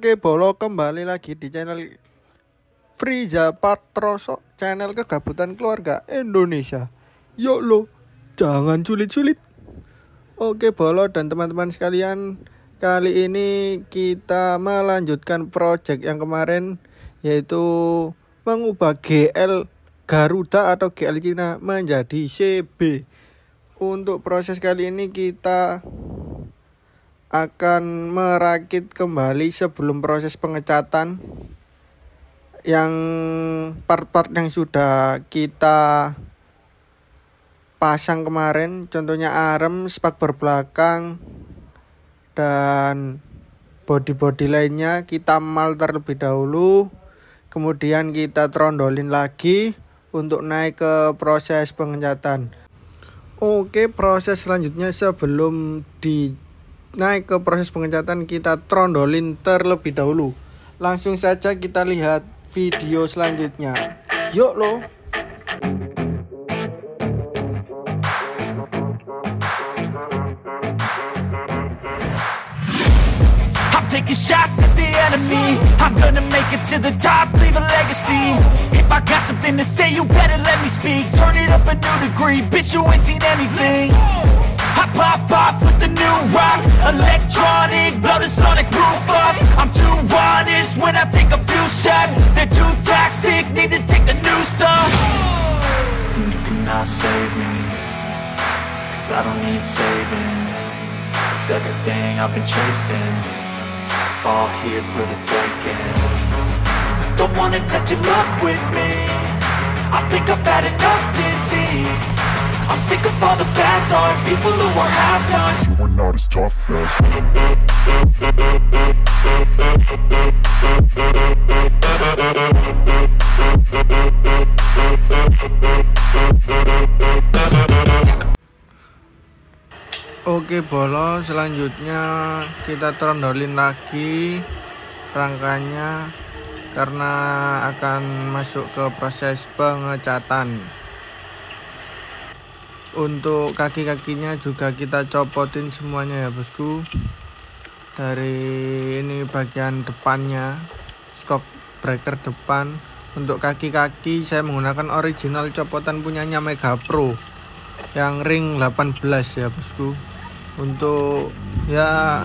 Oke bolo, kembali lagi di channel Friza Patroso, channel kegabutan keluarga Indonesia. Yuk lo, jangan sulit-sulit. Oke bolo dan teman-teman sekalian, kali ini kita melanjutkan project yang kemarin, yaitu mengubah GL Garuda atau GL Cina menjadi CB. Untuk proses kali ini kita akan merakit kembali sebelum proses pengecatan yang part-part yang sudah kita pasang kemarin, contohnya arem, spakbor belakang dan bodi-bodi lainnya kita mal terlebih dahulu, kemudian kita trondolin lagi untuk naik ke proses pengecatan. Oke, proses selanjutnya sebelum naik ke proses pengecatan kita trondolin terlebih dahulu. Langsung saja kita lihat video selanjutnya. Yuk lo. I'm taking shots at the enemy. I'm gonna make it to the top, leave a legacy. If I got something to say, you better let me speak. Turn it up a new degree, bitch, you ain't seen anything. I pop off with the new rock, electronic, blow the sonic roof up. I'm too honest when I take a few shots. They're too toxic, need to take the noose off. And you cannot save me, cause I don't need saving. It's everything I've been chasing, all here for the taking. Don't wanna test your luck with me, I think I've had enough disease. I'm sick of all the bad thoughts, people who are half-nots. You are not as tough as Oke bolo, selanjutnya kita trondolin lagi rangkanya karena akan masuk ke proses pengecatan. Untuk kaki-kakinya juga kita copotin semuanya ya bosku. Dari ini bagian depannya, shock breaker depan. Untuk kaki-kaki saya menggunakan original copotan punyanya Mega Pro yang ring 18 ya bosku. Untuk ya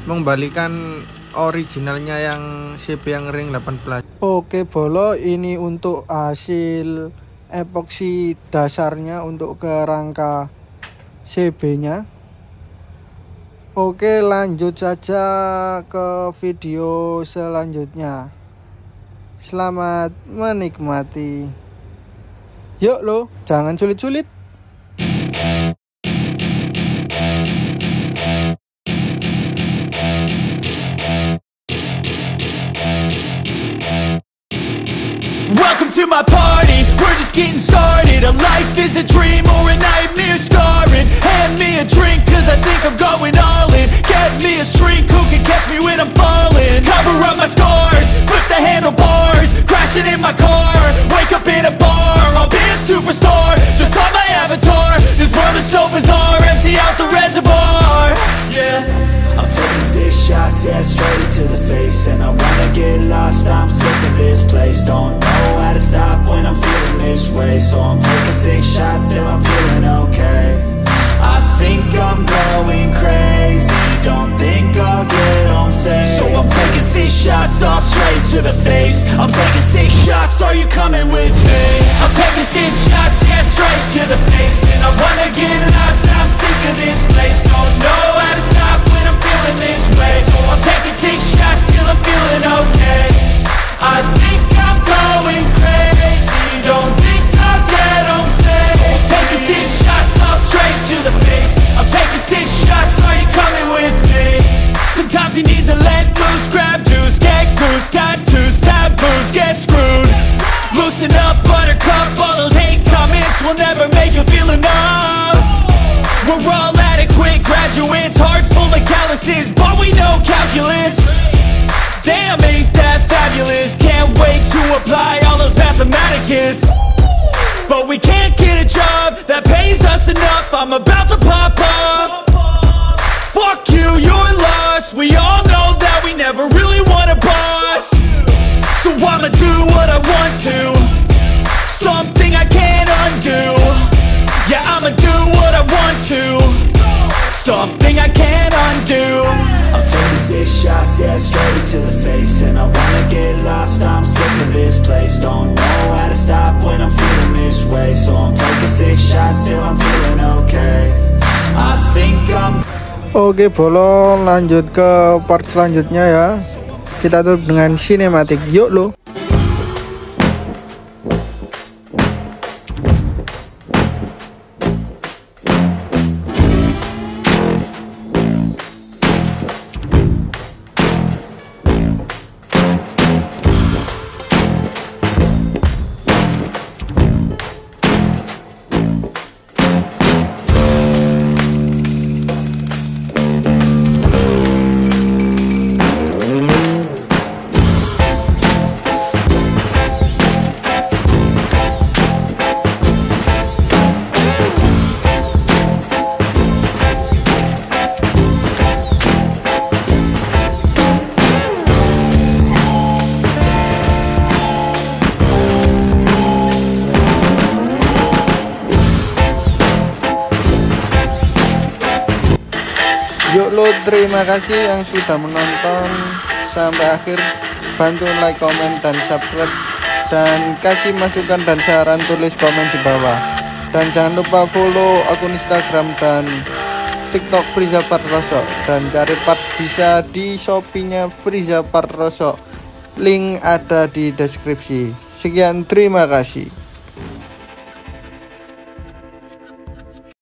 mengembalikan originalnya yang CB yang ring 18. Oke bolo, ini untuk hasil epoksi dasarnya untuk kerangka CB nya. Oke, lanjut saja ke video selanjutnya. Selamat menikmati. Yuk lo, jangan sulit-sulit. Welcome to my party, we're just getting started. A life is a dream or a nightmare scarring. Hand me a drink cause I think I'm going all in. Get me a shrink who can catch me when I'm falling. Cover up my scars, flip the handlebars, crashing in my car, wake up in a bar. I'll be a superstar, just on my avatar. This world is so bizarre, empty out the reservoir. Yeah, I'm taking 6 shots, yeah, straight to the face. And I wanna get lost, I'm sick of this place. Don't know how to stop when I'm feeling this way. So I'm taking 6 shots till I'm feeling okay. I think I'm going crazy, don't think I'll get home safe. So I'm taking 6 shots all straight to the face. I'm taking 6 shots, are you coming with me? I'm taking 6 shots, yeah, straight to the face. And I wanna get lost, I'm sick of this place. Don't know how to stop when I'm feeling this way. So I'm taking 6 shots till I'm feeling okay. I think I'm going crazy, don't think I'll get home safe. So I'm taking 6 shots all straight to the face. I'm taking 6 shots, are you coming with me? Sometimes you need to let loose, grab juice, get goose, tattoos, taboos, get screwed. Loosen up, buttercup, all those hate comments will never make you feel enough. We're all adequate graduates, hearts full of calluses, but we know calculus. Damn, ain't that fabulous? Can't wait to apply all those mathematicus. But we can't get a job that pays us enough. I'm about to pop off. Fuck you, you're lost. We all know that we never really want I'ma do what I want to, something I can't undo. Yeah, I'ma do what I want to, something I can't undo. I'm taking 6 shots, yeah, straight to the face. And I wanna get lost, I'm sick of this place. Don't know how to stop when I'm feeling this way. So I'm taking 6 shots till I'm feeling okay. I think I'm... Oke bolo, lanjut ke part selanjutnya ya. Kita tutup dengan sinematik. Yuk lo. Yuk lo, terima kasih yang sudah menonton sampai akhir. Bantu like, komen, dan subscribe. Dan kasih masukan dan saran, tulis komen di bawah. Dan jangan lupa follow akun Instagram dan TikTok Friza Parroso. Dan cari part bisa di Shopee-nya Friza Parroso. Link ada di deskripsi. Sekian, terima kasih.